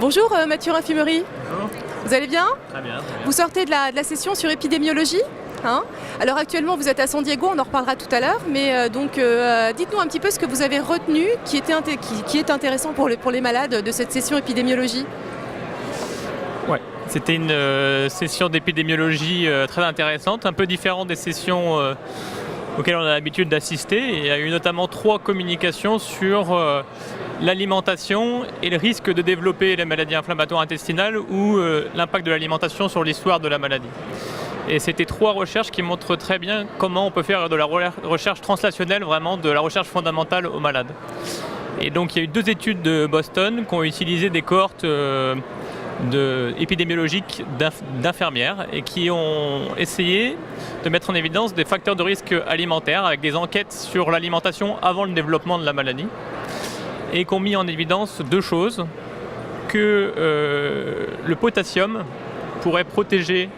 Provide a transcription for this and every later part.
Bonjour Mathieu Rinfimery. Bonjour. Vous allez bien? Très bien. Vous sortez de la session sur épidémiologie, hein? Alors actuellement vous êtes à San Diego, on en reparlera tout à l'heure, mais dites-nous un petit peu ce que vous avez retenu qui est intéressant pour les malades de cette session épidémiologie. Ouais, c'était une session d'épidémiologie très intéressante, un peu différente des sessions auxquelles on a l'habitude d'assister. Il y a eu notamment 3 communications sur l'alimentation et le risque de développer les maladies inflammatoires intestinales ou l'impact de l'alimentation sur l'histoire de la maladie. Et c'était 3 recherches qui montrent très bien comment on peut faire de la recherche translationnelle, vraiment de la recherche fondamentale aux malades. Et donc il y a eu 2 études de Boston qui ont utilisé des cohortes épidémiologiques d'infirmières et qui ont essayé de mettre en évidence des facteurs de risque alimentaires avec des enquêtes sur l'alimentation avant le développement de la maladie et qui ont mis en évidence 2 choses, que le potassium pourrait protéger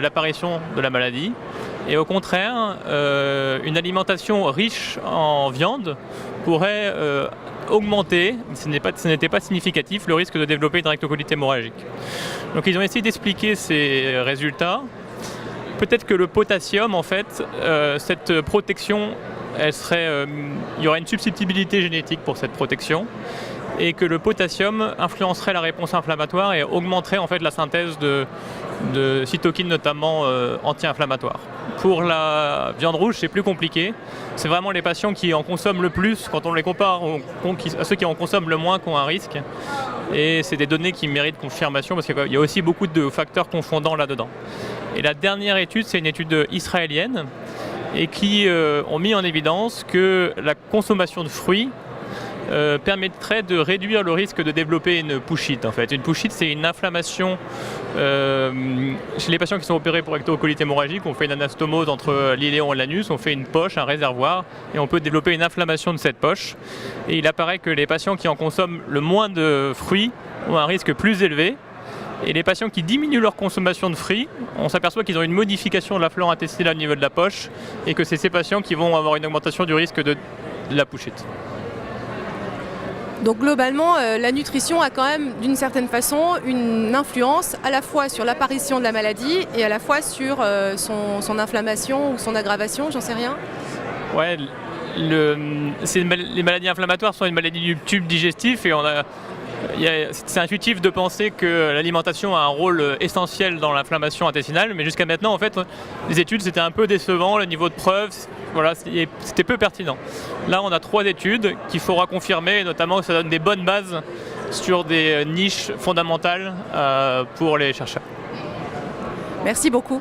l'apparition de la maladie et au contraire une alimentation riche en viande pourrait augmenter, ce n'était pas significatif, le risque de développer une rectocolite hémorragique. Donc ils ont essayé d'expliquer ces résultats. Peut-être que le potassium, en fait, cette protection, il y aurait une susceptibilité génétique pour cette protection et que le potassium influencerait la réponse inflammatoire et augmenterait en fait la synthèse de cytokines notamment anti-inflammatoires. Pour la viande rouge, c'est plus compliqué. C'est vraiment les patients qui en consomment le plus, quand on les compare à ceux qui en consomment le moins, qui ont un risque. Et c'est des données qui méritent confirmation parce qu'il y a aussi beaucoup de facteurs confondants là-dedans. Et la dernière étude, c'est une étude israélienne et qui ont mis en évidence que la consommation de fruits permettrait de réduire le risque de développer une pouchite. En fait. Une pouchite, c'est une inflammation chez les patients qui sont opérés pour rectocolite hémorragique. On fait une anastomose entre l'iléon et l'anus, on fait une poche, un réservoir, et on peut développer une inflammation de cette poche. Et il apparaît que les patients qui en consomment le moins de fruits ont un risque plus élevé. Et les patients qui diminuent leur consommation de fruits, on s'aperçoit qu'ils ont une modification de la flore intestinale au niveau de la poche, et que c'est ces patients qui vont avoir une augmentation du risque de la pouchite. Donc globalement, la nutrition a quand même d'une certaine façon une influence à la fois sur l'apparition de la maladie et à la fois sur son inflammation ou son aggravation, j'en sais rien. Ouais, les maladies inflammatoires sont une maladie du tube digestif et c'est intuitif de penser que l'alimentation a un rôle essentiel dans l'inflammation intestinale, mais jusqu'à maintenant, en fait, les études c'était un peu décevant, le niveau de preuve, voilà, c'était peu pertinent. Là, on a 3 études qu'il faudra confirmer, notamment que ça donne des bonnes bases sur des niches fondamentales pour les chercheurs. Merci beaucoup.